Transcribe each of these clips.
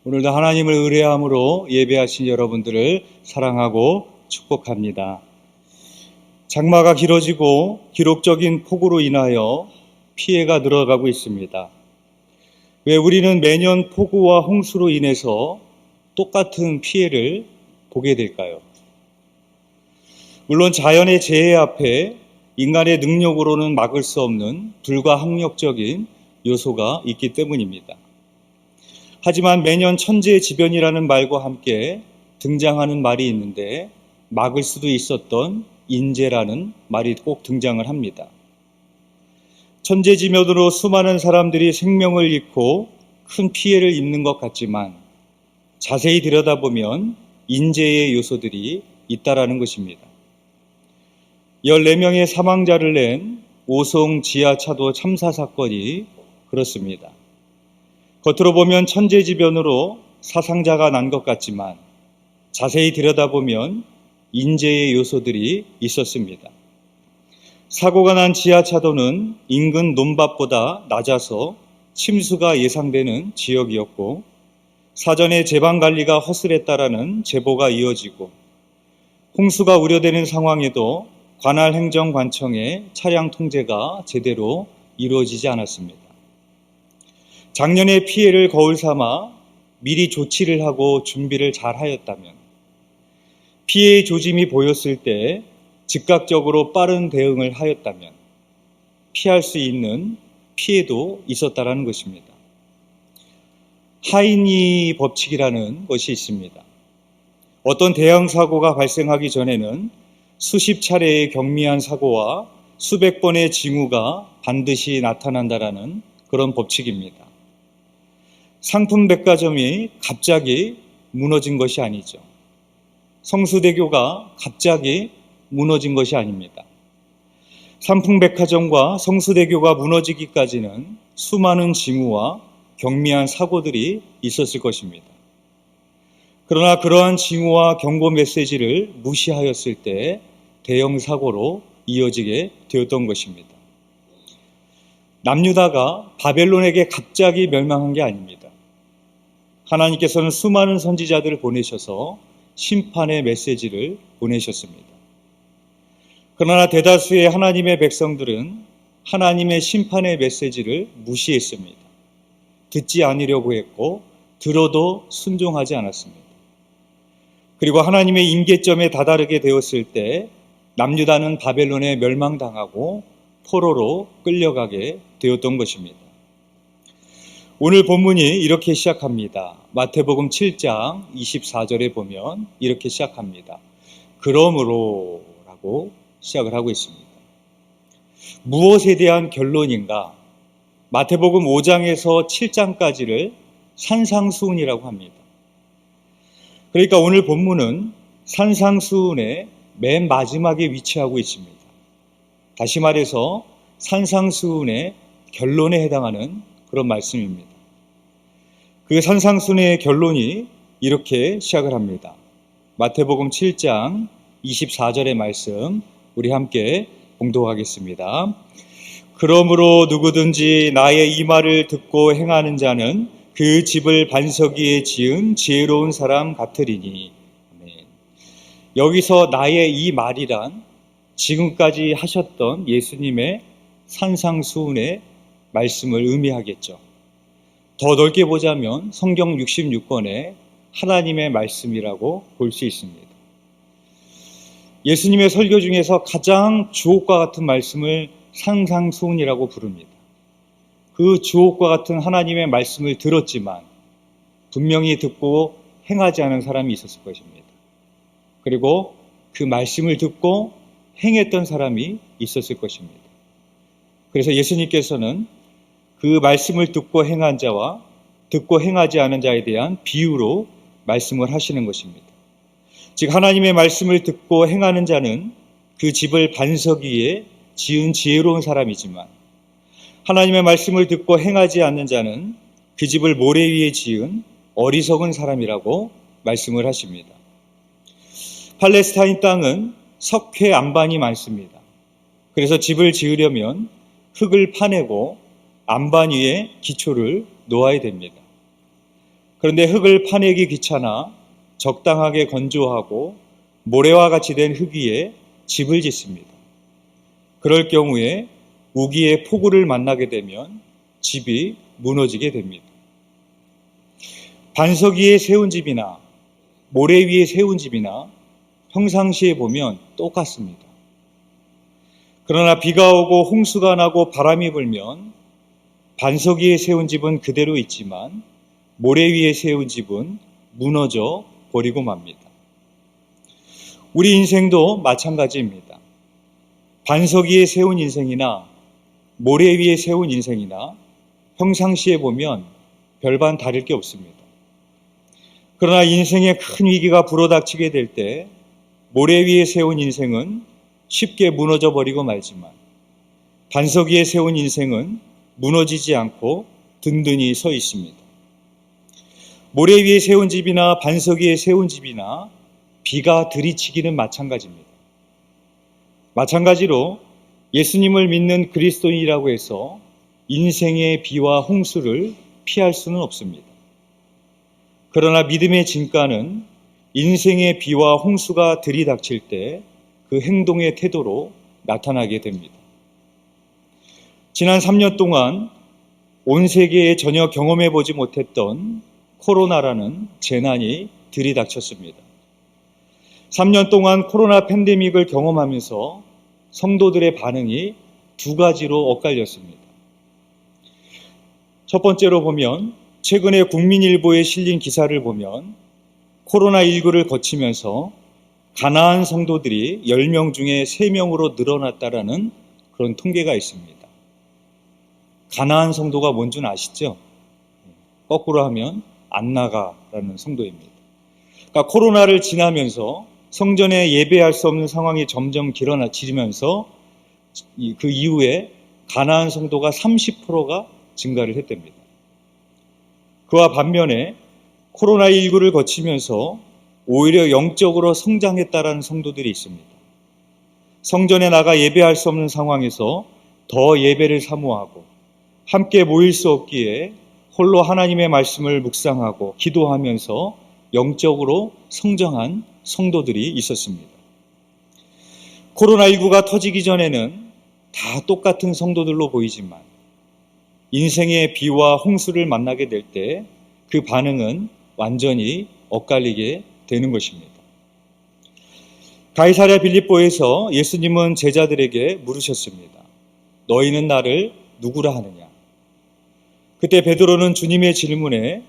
오늘도 하나님을 의뢰함으로 예배하신 여러분들을 사랑하고 축복합니다. 장마가 길어지고 기록적인 폭우로 인하여 피해가 늘어가고 있습니다. 왜 우리는 매년 폭우와 홍수로 인해서 똑같은 피해를 보게 될까요? 물론 자연의 재해 앞에 인간의 능력으로는 막을 수 없는 불가항력적인 요소가 있기 때문입니다. 하지만 매년 천재지변이라는 말과 함께 등장하는 말이 있는데 막을 수도 있었던 인재라는 말이 꼭 등장을 합니다. 천재지변으로 수많은 사람들이 생명을 잃고 큰 피해를 입는 것 같지만 자세히 들여다보면 인재의 요소들이 있다라는 것입니다. 14명의 사망자를 낸 오송 지하차도 참사 사건이 그렇습니다. 겉으로 보면 천재지변으로 사상자가 난 것 같지만 자세히 들여다보면 인재의 요소들이 있었습니다. 사고가 난 지하차도는 인근 논밭보다 낮아서 침수가 예상되는 지역이었고 사전에 제방관리가 허술했다라는 제보가 이어지고 홍수가 우려되는 상황에도 관할 행정관청의 차량 통제가 제대로 이루어지지 않았습니다. 작년의 피해를 거울 삼아 미리 조치를 하고 준비를 잘 하였다면, 피해의 조짐이 보였을 때 즉각적으로 빠른 대응을 하였다면 피할 수 있는 피해도 있었다라는 것입니다. 하이니 법칙이라는 것이 있습니다. 어떤 대형 사고가 발생하기 전에는 수십 차례의 경미한 사고와 수백 번의 징후가 반드시 나타난다라는 그런 법칙입니다. 상품 백화점이 갑자기 무너진 것이 아니죠. 성수대교가 갑자기 무너진 것이 아닙니다. 상품 백화점과 성수대교가 무너지기까지는 수많은 징후와 경미한 사고들이 있었을 것입니다. 그러나 그러한 징후와 경고 메시지를 무시하였을 때 대형 사고로 이어지게 되었던 것입니다. 남유다가 바벨론에게 갑자기 멸망한 게 아닙니다. 하나님께서는 수많은 선지자들을 보내셔서 심판의 메시지를 보내셨습니다. 그러나 대다수의 하나님의 백성들은 하나님의 심판의 메시지를 무시했습니다. 듣지 않으려고 했고 들어도 순종하지 않았습니다. 그리고 하나님의 임계점에 다다르게 되었을 때 남유다는 바벨론에 멸망당하고 포로로 끌려가게 되었던 것입니다. 오늘 본문이 이렇게 시작합니다. 마태복음 7장 24절에 보면 이렇게 시작합니다. 그러므로 라고 시작을 하고 있습니다. 무엇에 대한 결론인가? 마태복음 5장에서 7장까지를 산상수훈이라고 합니다. 그러니까 오늘 본문은 산상수훈의 맨 마지막에 위치하고 있습니다. 다시 말해서 산상수훈의 결론에 해당하는 그런 말씀입니다. 그 산상수훈의 결론이 이렇게 시작을 합니다. 마태복음 7장 24절의 말씀 우리 함께 봉독하겠습니다. 그러므로 누구든지 나의 이 말을 듣고 행하는 자는 그 집을 반석 위에 지은 지혜로운 사람 같으리니. 여기서 나의 이 말이란 지금까지 하셨던 예수님의 산상수훈의 말씀을 의미하겠죠. 더 넓게 보자면 성경 66권의 하나님의 말씀이라고 볼 수 있습니다. 예수님의 설교 중에서 가장 주옥과 같은 말씀을 산상수훈이라고 부릅니다. 그 주옥과 같은 하나님의 말씀을 들었지만 분명히 듣고 행하지 않은 사람이 있었을 것입니다. 그리고 그 말씀을 듣고 행했던 사람이 있었을 것입니다. 그래서 예수님께서는 그 말씀을 듣고 행한 자와 듣고 행하지 않은 자에 대한 비유로 말씀을 하시는 것입니다. 즉 하나님의 말씀을 듣고 행하는 자는 그 집을 반석 위에 지은 지혜로운 사람이지만 하나님의 말씀을 듣고 행하지 않는 자는 그 집을 모래 위에 지은 어리석은 사람이라고 말씀을 하십니다. 팔레스타인 땅은 석회 안반이 많습니다. 그래서 집을 지으려면 흙을 파내고 안반 위에 기초를 놓아야 됩니다. 그런데 흙을 파내기 귀찮아 적당하게 건조하고 모래와 같이 된 흙 위에 집을 짓습니다. 그럴 경우에 우기의 폭우를 만나게 되면 집이 무너지게 됩니다. 반석 위에 세운 집이나 모래 위에 세운 집이나 평상시에 보면 똑같습니다. 그러나 비가 오고 홍수가 나고 바람이 불면 반석 위에 세운 집은 그대로 있지만 모래 위에 세운 집은 무너져 버리고 맙니다. 우리 인생도 마찬가지입니다. 반석 위에 세운 인생이나 모래 위에 세운 인생이나 평상시에 보면 별반 다를 게 없습니다. 그러나 인생의 큰 위기가 불어닥치게 될 때 모래 위에 세운 인생은 쉽게 무너져 버리고 말지만 반석 위에 세운 인생은 무너지지 않고 든든히 서 있습니다. 모래 위에 세운 집이나 반석 위에 세운 집이나 비가 들이치기는 마찬가지입니다. 마찬가지로 예수님을 믿는 그리스도인이라고 해서 인생의 비와 홍수를 피할 수는 없습니다. 그러나 믿음의 진가는 인생의 비와 홍수가 들이닥칠 때 그 행동의 태도로 나타나게 됩니다. 지난 3년 동안 온 세계에 전혀 경험해보지 못했던 코로나라는 재난이 들이닥쳤습니다. 3년 동안 코로나 팬데믹을 경험하면서 성도들의 반응이 두 가지로 엇갈렸습니다. 첫 번째로 보면 최근에 국민일보에 실린 기사를 보면 코로나19를 거치면서 가나안 성도들이 10명 중에 3명으로 늘어났다라는 그런 통계가 있습니다. 가나안 성도가 뭔 줄 아시죠? 거꾸로 하면 안 나가라는 성도입니다. 그러니까 코로나를 지나면서 성전에 예배할 수 없는 상황이 점점 길어지면서 그 이후에 가나안 성도가 30%가 증가를 했답니다. 그와 반면에 코로나19를 거치면서 오히려 영적으로 성장했다라는 성도들이 있습니다. 성전에 나가 예배할 수 없는 상황에서 더 예배를 사모하고 함께 모일 수 없기에 홀로 하나님의 말씀을 묵상하고 기도하면서 영적으로 성장한 성도들이 있었습니다. 코로나19가 터지기 전에는 다 똑같은 성도들로 보이지만 인생의 비와 홍수를 만나게 될 때 그 반응은 완전히 엇갈리게 되는 것입니다. 가이사랴 빌립보에서 예수님은 제자들에게 물으셨습니다. 너희는 나를 누구라 하느냐? 그때 베드로는 주님의 질문에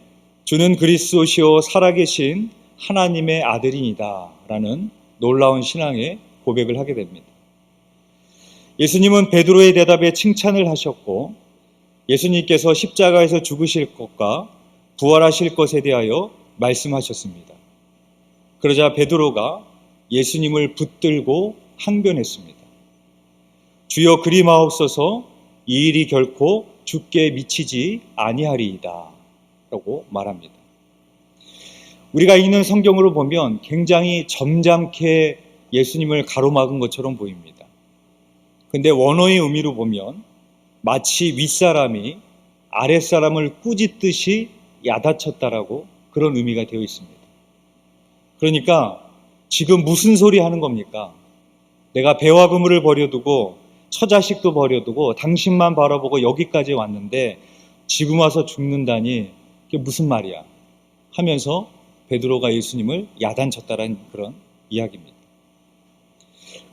주는 그리스도시요 살아계신 하나님의 아들이니다 라는 놀라운 신앙의 고백을 하게 됩니다. 예수님은 베드로의 대답에 칭찬을 하셨고 예수님께서 십자가에서 죽으실 것과 부활하실 것에 대하여 말씀하셨습니다. 그러자 베드로가 예수님을 붙들고 항변했습니다. 주여 그리 마옵소서 이 일이 결코 주께 미치지 아니하리이다 라고 말합니다. 우리가 읽는 성경으로 보면 굉장히 점잖게 예수님을 가로막은 것처럼 보입니다. 근데 원어의 의미로 보면 마치 윗사람이 아랫사람을 꾸짖듯이 야단쳤다라고 그런 의미가 되어 있습니다. 그러니까 지금 무슨 소리 하는 겁니까? 내가 배와 그물을 버려두고 처자식도 버려두고 당신만 바라보고 여기까지 왔는데 지금 와서 죽는다니 그게 무슨 말이야? 하면서 베드로가 예수님을 야단쳤다라는 그런 이야기입니다.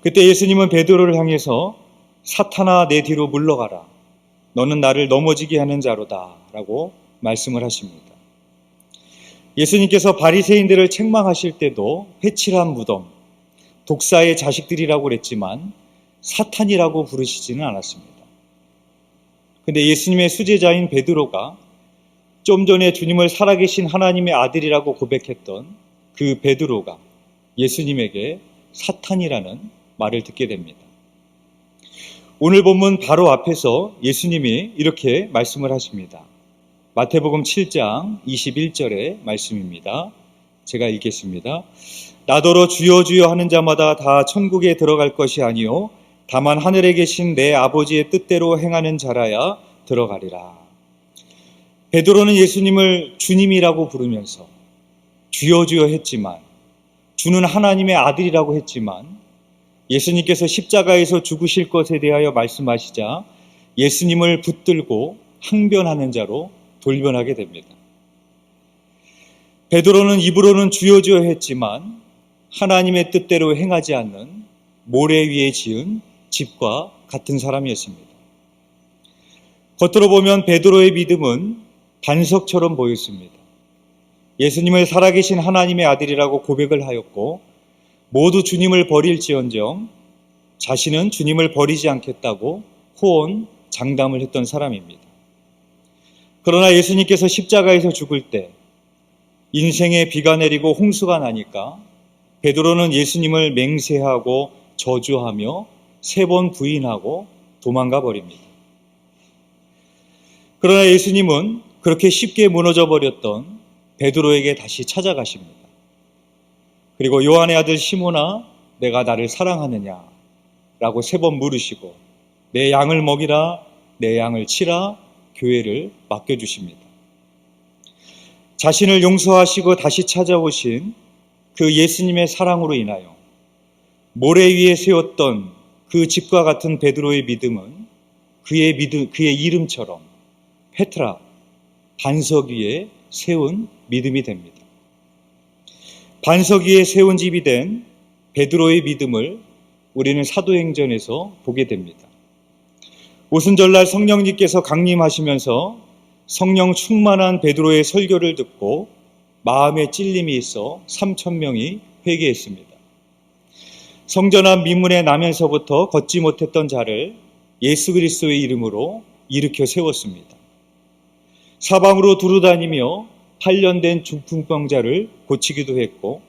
그때 예수님은 베드로를 향해서 사탄아 내 뒤로 물러가라. 너는 나를 넘어지게 하는 자로다 라고 말씀을 하십니다. 예수님께서 바리새인들을 책망하실 때도 회칠한 무덤, 독사의 자식들이라고 그랬지만 사탄이라고 부르시지는 않았습니다. 근데 예수님의 수제자인 베드로가 좀 전에 주님을 살아계신 하나님의 아들이라고 고백했던 그 베드로가 예수님에게 사탄이라는 말을 듣게 됩니다. 오늘 본문 바로 앞에서 예수님이 이렇게 말씀을 하십니다. 마태복음 7장 21절의 말씀입니다. 제가 읽겠습니다. 나더러 주여 주여 하는 자마다 다 천국에 들어갈 것이 아니요 다만 하늘에 계신 내 아버지의 뜻대로 행하는 자라야 들어가리라. 베드로는 예수님을 주님이라고 부르면서 주여 주여 했지만, 주는 하나님의 아들이라고 했지만, 예수님께서 십자가에서 죽으실 것에 대하여 말씀하시자 예수님을 붙들고 항변하는 자로 돌변하게 됩니다. 베드로는 입으로는 주여 주여 했지만 하나님의 뜻대로 행하지 않는 모래 위에 지은 집과 같은 사람이었습니다. 겉으로 보면 베드로의 믿음은 반석처럼 보였습니다. 예수님을 살아계신 하나님의 아들이라고 고백을 하였고, 모두 주님을 버릴지언정 자신은 주님을 버리지 않겠다고 호언 장담을 했던 사람입니다. 그러나 예수님께서 십자가에서 죽을 때 인생에 비가 내리고 홍수가 나니까 베드로는 예수님을 맹세하고 저주하며 3번 부인하고 도망가 버립니다. 그러나 예수님은 그렇게 쉽게 무너져 버렸던 베드로에게 다시 찾아가십니다. 그리고 요한의 아들 시몬아, 내가 나를 사랑하느냐? 라고 3번 물으시고, 내 양을 먹이라, 내 양을 치라, 교회를 맡겨주십니다. 자신을 용서하시고 다시 찾아오신 그 예수님의 사랑으로 인하여 모래 위에 세웠던 그 집과 같은 베드로의 믿음은 그의 이름처럼 페트라, 반석 위에 세운 믿음이 됩니다. 반석 위에 세운 집이 된 베드로의 믿음을 우리는 사도행전에서 보게 됩니다. 오순절날 성령님께서 강림하시면서 성령 충만한 베드로의 설교를 듣고 마음에 찔림이 있어 3,000명이 회개했습니다. 성전 앞 민문에 나면서부터 걷지 못했던 자를 예수 그리스도의 이름으로 일으켜 세웠습니다. 사방으로 두루다니며 8년 된 중풍병자를 고치기도 했고,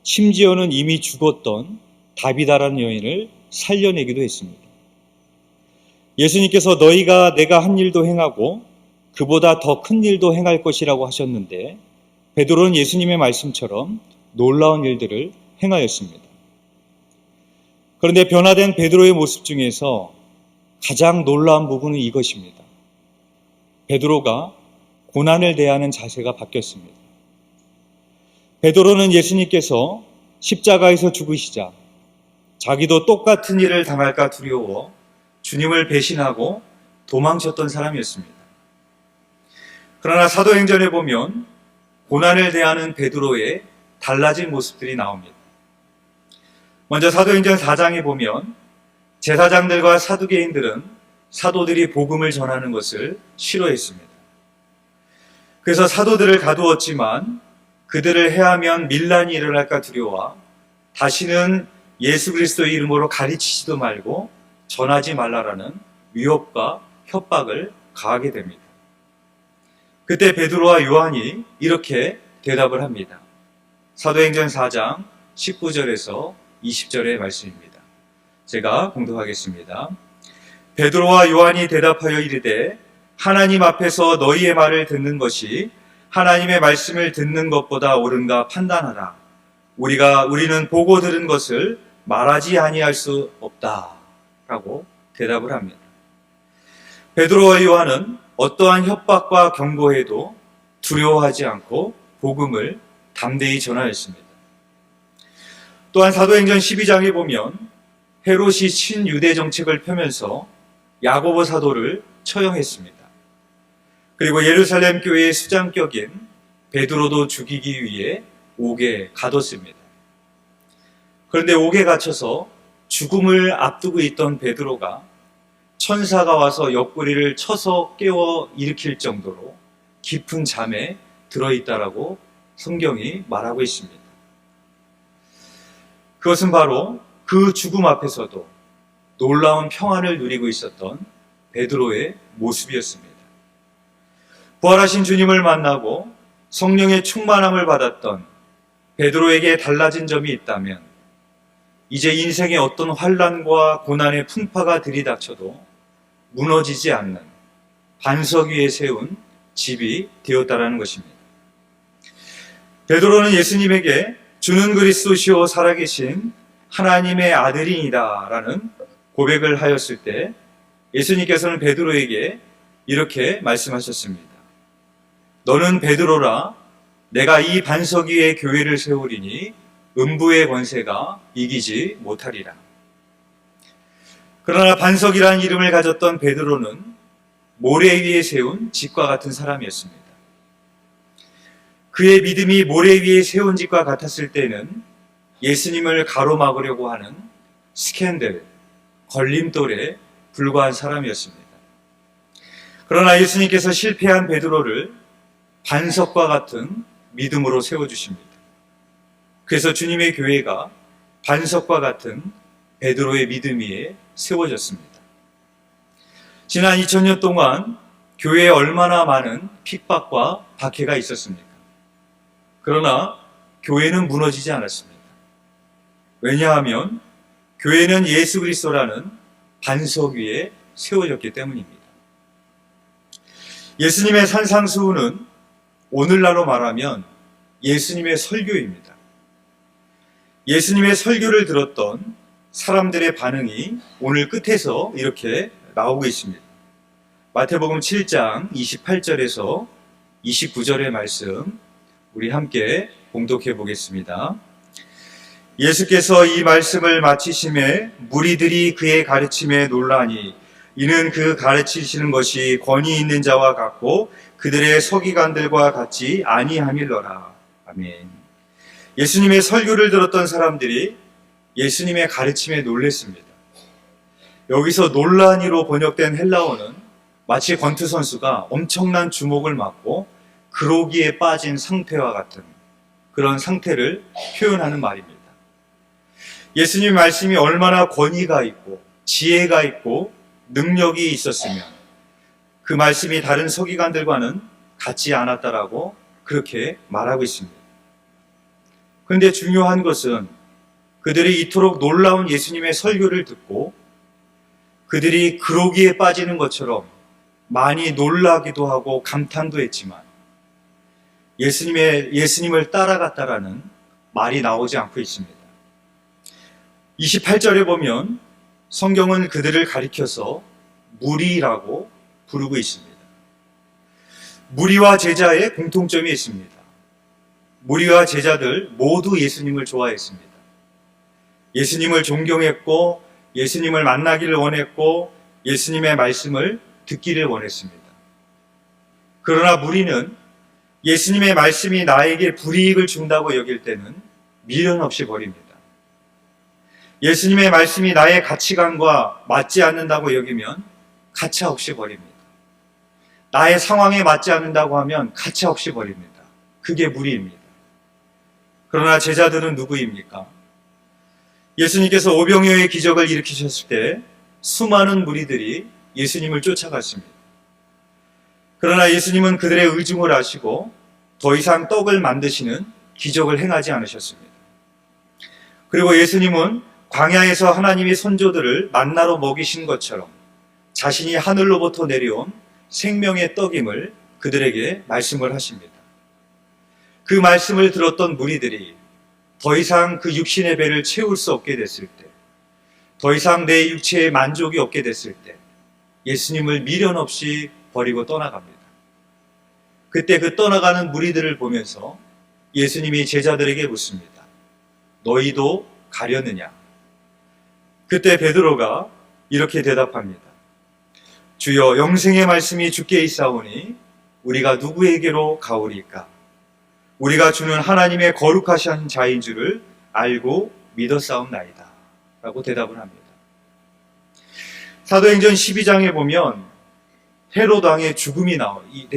심지어는 이미 죽었던 다비다라는 여인을 살려내기도 했습니다. 예수님께서 너희가 내가 한 일도 행하고 그보다 더 큰 일도 행할 것이라고 하셨는데, 베드로는 예수님의 말씀처럼 놀라운 일들을 행하였습니다. 그런데 변화된 베드로의 모습 중에서 가장 놀라운 부분은 이것입니다. 베드로가 고난을 대하는 자세가 바뀌었습니다. 베드로는 예수님께서 십자가에서 죽으시자 자기도 똑같은 일을 당할까 두려워 주님을 배신하고 도망쳤던 사람이었습니다. 그러나 사도행전에 보면 고난을 대하는 베드로의 달라진 모습들이 나옵니다. 먼저 사도행전 4장에 보면 제사장들과 사두개인들은 사도들이 복음을 전하는 것을 싫어했습니다. 그래서 사도들을 가두었지만 그들을 해하면 밀란이 일어날까 두려워 다시는 예수 그리스도의 이름으로 가르치지도 말고 전하지 말라라는 위협과 협박을 가하게 됩니다. 그때 베드로와 요한이 이렇게 대답을 합니다. 사도행전 4장 19절에서 20절의 말씀입니다. 제가 공독하겠습니다. 베드로와 요한이 대답하여 이르되 하나님 앞에서 너희의 말을 듣는 것이 하나님의 말씀을 듣는 것보다 옳은가 판단하라. 우리는 보고 들은 것을 말하지 아니할 수 없다. 라고 대답을 합니다. 베드로와 요한은 어떠한 협박과 경고에도 두려워하지 않고 복음을 담대히 전하였습니다. 또한 사도행전 12장에 보면 헤롯이 친유대 정책을 펴면서 야고보 사도를 처형했습니다. 그리고 예루살렘 교회의 수장격인 베드로도 죽이기 위해 옥에 가뒀습니다. 그런데 옥에 갇혀서 죽음을 앞두고 있던 베드로가 천사가 와서 옆구리를 쳐서 깨워 일으킬 정도로 깊은 잠에 들어있다라고 성경이 말하고 있습니다. 그것은 바로 그 죽음 앞에서도 놀라운 평안을 누리고 있었던 베드로의 모습이었습니다. 부활하신 주님을 만나고 성령의 충만함을 받았던 베드로에게 달라진 점이 있다면 이제 인생의 어떤 환난과 고난의 풍파가 들이닥쳐도 무너지지 않는 반석 위에 세운 집이 되었다라는 것입니다. 베드로는 예수님에게 주는 그리스도시요 살아계신 하나님의 아들이니다라는 고백을 하였을 때 예수님께서는 베드로에게 이렇게 말씀하셨습니다. 너는 베드로라. 내가 이 반석 위에 교회를 세우리니 음부의 권세가 이기지 못하리라. 그러나 반석이라는 이름을 가졌던 베드로는 모래 위에 세운 집과 같은 사람이었습니다. 그의 믿음이 모래 위에 세운 집과 같았을 때는 예수님을 가로막으려고 하는 스캔들, 걸림돌에 불과한 사람이었습니다. 그러나 예수님께서 실패한 베드로를 반석과 같은 믿음으로 세워주십니다. 그래서 주님의 교회가 반석과 같은 베드로의 믿음 위에 세워졌습니다. 지난 2000년 동안 교회에 얼마나 많은 핍박과 박해가 있었습니까? 그러나 교회는 무너지지 않았습니다. 왜냐하면 교회는 예수 그리스도라는 반석 위에 세워졌기 때문입니다. 예수님의 산상수훈은 오늘날로 말하면 예수님의 설교입니다. 예수님의 설교를 들었던 사람들의 반응이 오늘 끝에서 이렇게 나오고 있습니다. 마태복음 7장 28절에서 29절의 말씀 우리 함께 봉독해 보겠습니다. 예수께서 이 말씀을 마치심에 무리들이 그의 가르침에 놀라니 이는 그 가르치시는 것이 권위 있는 자와 같고 그들의 서기관들과 같지 아니함일러라. 아멘. 예수님의 설교를 들었던 사람들이 예수님의 가르침에 놀랐습니다. 여기서 논란이로 번역된 헬라어는 마치 권투 선수가 엄청난 주목을 받고 그로기에 빠진 상태와 같은 그런 상태를 표현하는 말입니다. 예수님 말씀이 얼마나 권위가 있고 지혜가 있고 능력이 있었으면 그 말씀이 다른 서기관들과는 같지 않았다라고 그렇게 말하고 있습니다. 그런데 중요한 것은 그들이 이토록 놀라운 예수님의 설교를 듣고 그들이 그로기에 빠지는 것처럼 많이 놀라기도 하고 감탄도 했지만 예수님을 따라갔다라는 말이 나오지 않고 있습니다. 28절에 보면 성경은 그들을 가리켜서 무리라고 부르고 있습니다. 무리와 제자의 공통점이 있습니다. 무리와 제자들 모두 예수님을 좋아했습니다. 예수님을 존경했고 예수님을 만나기를 원했고 예수님의 말씀을 듣기를 원했습니다. 그러나 무리는 예수님의 말씀이 나에게 불이익을 준다고 여길 때는 미련 없이 버립니다. 예수님의 말씀이 나의 가치관과 맞지 않는다고 여기면 가차 없이 버립니다. 나의 상황에 맞지 않는다고 하면 가차 없이 버립니다. 그게 무리입니다. 그러나 제자들은 누구입니까? 예수님께서 오병이어의 기적을 일으키셨을 때 수많은 무리들이 예수님을 쫓아갔습니다. 그러나 예수님은 그들의 의중을 아시고 더 이상 떡을 만드시는 기적을 행하지 않으셨습니다. 그리고 예수님은 광야에서 하나님의 선조들을 만나로 먹이신 것처럼 자신이 하늘로부터 내려온 생명의 떡임을 그들에게 말씀을 하십니다. 그 말씀을 들었던 무리들이 더 이상 그 육신의 배를 채울 수 없게 됐을 때, 더 이상 내 육체에 만족이 없게 됐을 때 예수님을 미련 없이 버리고 떠나갑니다. 그때 그 떠나가는 무리들을 보면서 예수님이 제자들에게 묻습니다. 너희도 가려느냐? 그때 베드로가 이렇게 대답합니다. 주여, 영생의 말씀이 주께 있사오니 우리가 누구에게로 가오리까? 우리가 주는 하나님의 거룩하신 자인 줄을 알고 믿었사옵나이다 라고 대답을 합니다. 사도행전 12장에 보면 헤롯 왕의 죽음에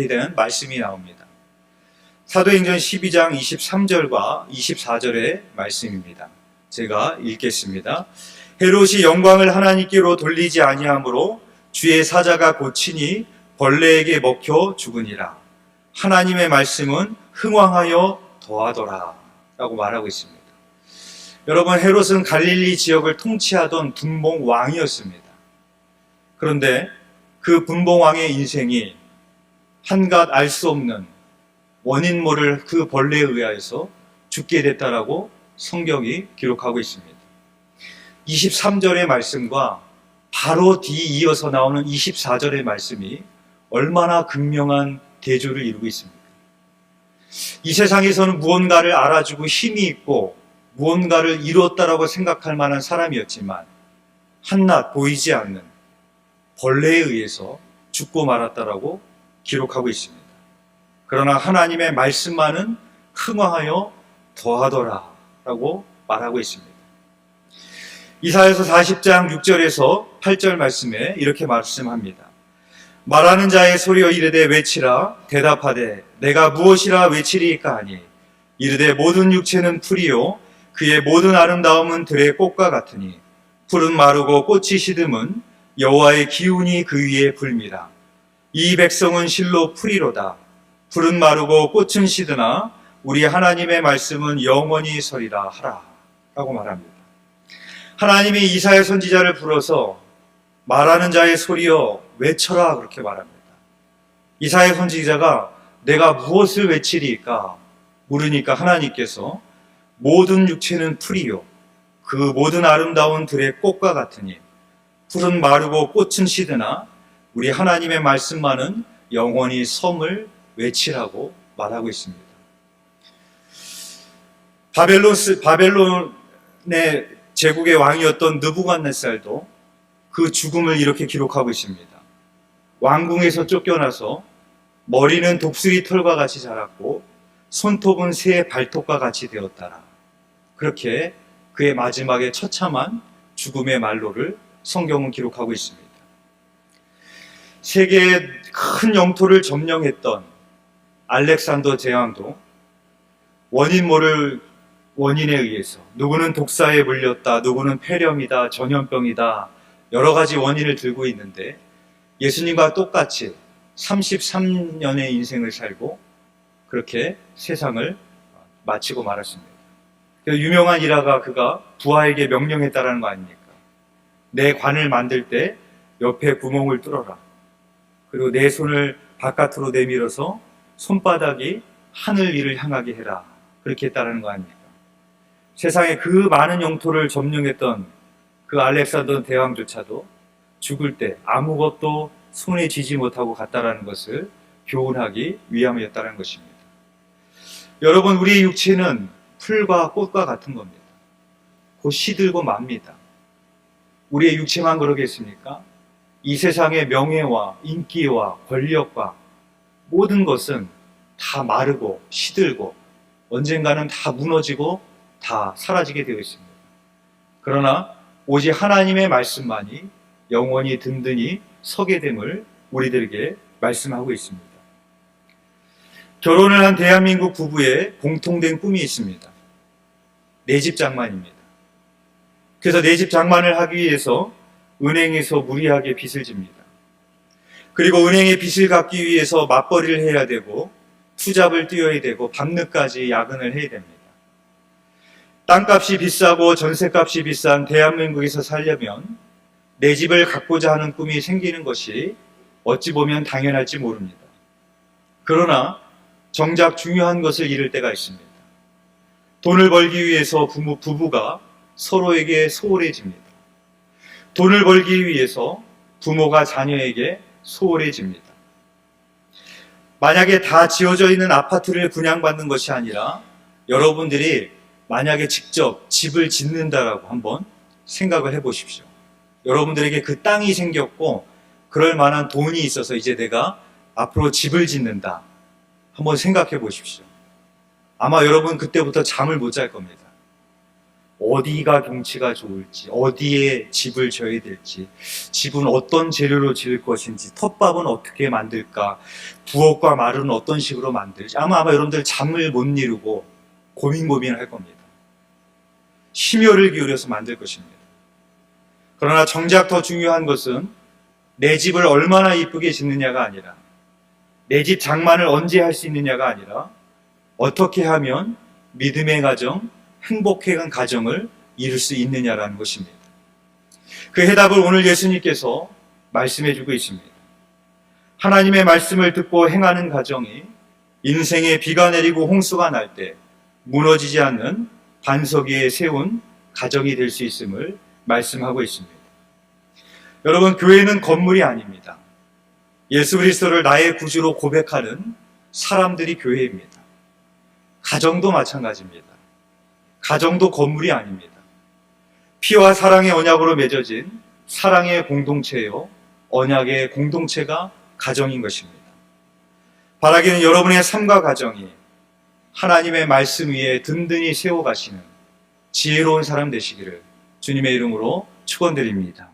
대한 말씀이 나옵니다. 사도행전 12장 23절과 24절의 말씀입니다. 제가 읽겠습니다. 헤롯이 영광을 하나님께로 돌리지 아니하므로 주의 사자가 고치니 벌레에게 먹혀 죽으니라. 하나님의 말씀은 흥왕하여 더하더라 라고 말하고 있습니다. 여러분, 헤롯은 갈릴리 지역을 통치하던 분봉 왕이었습니다. 그런데 그 분봉 왕의 인생이 한갓 알 수 없는 원인 모를 그 벌레에 의하여서 죽게 됐다라고 성경이 기록하고 있습니다. 23절의 말씀과 바로 뒤이어서 나오는 24절의 말씀이 얼마나 극명한 대조를 이루고 있습니까? 이 세상에서는 무언가를 알아주고 힘이 있고 무언가를 이루었다라고 생각할 만한 사람이었지만 한낱 보이지 않는 벌레에 의해서 죽고 말았다라고 기록하고 있습니다. 그러나 하나님의 말씀만은 흥황하여 더하더라 라고 말하고 있습니다. 이사야서 40장 6절에서 8절 말씀에 이렇게 말씀합니다. 말하는 자의 소리여 이르되 외치라. 대답하되 내가 무엇이라 외치리이까 하니 이르되 모든 육체는 풀이요 그의 모든 아름다움은 들의 꽃과 같으니 풀은 마르고 꽃이 시듬은 여호와의 기운이 그 위에 불미라. 이 백성은 실로 풀이로다. 풀은 마르고 꽃은 시드나 우리 하나님의 말씀은 영원히 서리라 하라 라고 말합니다. 하나님이 이사야 선지자를 불러서 말하는 자의 소리여 외쳐라 그렇게 말합니다. 이사야 선지자가 내가 무엇을 외치리까 물으니까 하나님께서 모든 육체는 풀이요 그 모든 아름다운 들의 꽃과 같으니 풀은 마르고 꽃은 시드나 우리 하나님의 말씀만은 영원히 섬을 외치라고 말하고 있습니다. 바벨론의 제국의 왕이었던 느부갓네살도 그 죽음을 이렇게 기록하고 있습니다. 왕궁에서 쫓겨나서 머리는 독수리 털과 같이 자랐고 손톱은 새의 발톱과 같이 되었다라. 그렇게 그의 마지막에 처참한 죽음의 말로를 성경은 기록하고 있습니다. 세계의 큰 영토를 점령했던 알렉산더 제왕도 원인 모를 원인에 의해서 누구는 독사에 물렸다, 누구는 폐렴이다, 전염병이다 여러 가지 원인을 들고 있는데 예수님과 똑같이 33년의 인생을 살고 그렇게 세상을 마치고 말았습니다. 유명한 일화가 그가 부하에게 명령했다라는 거 아닙니까? 내 관을 만들 때 옆에 구멍을 뚫어라. 그리고 내 손을 바깥으로 내밀어서 손바닥이 하늘 위를 향하게 해라. 그렇게 했다라는 거 아닙니까? 세상에 그 많은 영토를 점령했던 그 알렉산더 대왕조차도 죽을 때 아무것도 손에 쥐지 못하고 갔다라는 것을 교훈하기 위함이었다는 것입니다. 여러분, 우리의 육체는 풀과 꽃과 같은 겁니다. 곧 시들고 맙니다. 우리의 육체만 그러겠습니까? 이 세상의 명예와 인기와 권력과 모든 것은 다 마르고 시들고 언젠가는 다 무너지고 다 사라지게 되어 있습니다. 그러나 오직 하나님의 말씀만이 영원히 든든히 서게 됨을 우리들에게 말씀하고 있습니다. 결혼을 한 대한민국 부부의 공통된 꿈이 있습니다. 내 집 장만입니다. 그래서 내 집 장만을 하기 위해서 은행에서 무리하게 빚을 집니다. 그리고 은행에 빚을 갚기 위해서 맞벌이를 해야 되고 투잡을 뛰어야 되고 밤늦까지 야근을 해야 됩니다. 땅값이 비싸고 전세값이 비싼 대한민국에서 살려면 내 집을 갖고자 하는 꿈이 생기는 것이 어찌 보면 당연할지 모릅니다. 그러나 정작 중요한 것을 잃을 때가 있습니다. 돈을 벌기 위해서 부부가 서로에게 소홀해집니다. 돈을 벌기 위해서 부모가 자녀에게 소홀해집니다. 만약에 다 지어져 있는 아파트를 분양받는 것이 아니라 여러분들이 만약에 직접 집을 짓는다라고 한번 생각을 해보십시오. 여러분들에게 그 땅이 생겼고 그럴 만한 돈이 있어서 이제 내가 앞으로 집을 짓는다. 한번 생각해 보십시오. 아마 여러분 그때부터 잠을 못 잘 겁니다. 어디가 경치가 좋을지, 어디에 집을 져야 될지, 집은 어떤 재료로 지을 것인지, 텃밥은 어떻게 만들까, 부엌과 마루는 어떤 식으로 만들지, 아마 여러분들 잠을 못 이루고 고민을 할 겁니다. 심혈을 기울여서 만들 것입니다. 그러나 정작 더 중요한 것은 내 집을 얼마나 이쁘게 짓느냐가 아니라, 내 집 장만을 언제 할 수 있느냐가 아니라, 어떻게 하면 믿음의 가정, 행복한 가정을 이룰 수 있느냐라는 것입니다. 그 해답을 오늘 예수님께서 말씀해 주고 있습니다. 하나님의 말씀을 듣고 행하는 가정이 인생에 비가 내리고 홍수가 날 때 무너지지 않는 반석 위에 세운 가정이 될 수 있음을 말씀하고 있습니다. 여러분, 교회는 건물이 아닙니다. 예수 그리스도를 나의 구주로 고백하는 사람들이 교회입니다. 가정도 마찬가지입니다. 가정도 건물이 아닙니다. 피와 사랑의 언약으로 맺어진 사랑의 공동체요, 언약의 공동체가 가정인 것입니다. 바라기는 여러분의 삶과 가정이 하나님의 말씀 위에 든든히 세워가시는 지혜로운 사람 되시기를 주님의 이름으로 축원드립니다.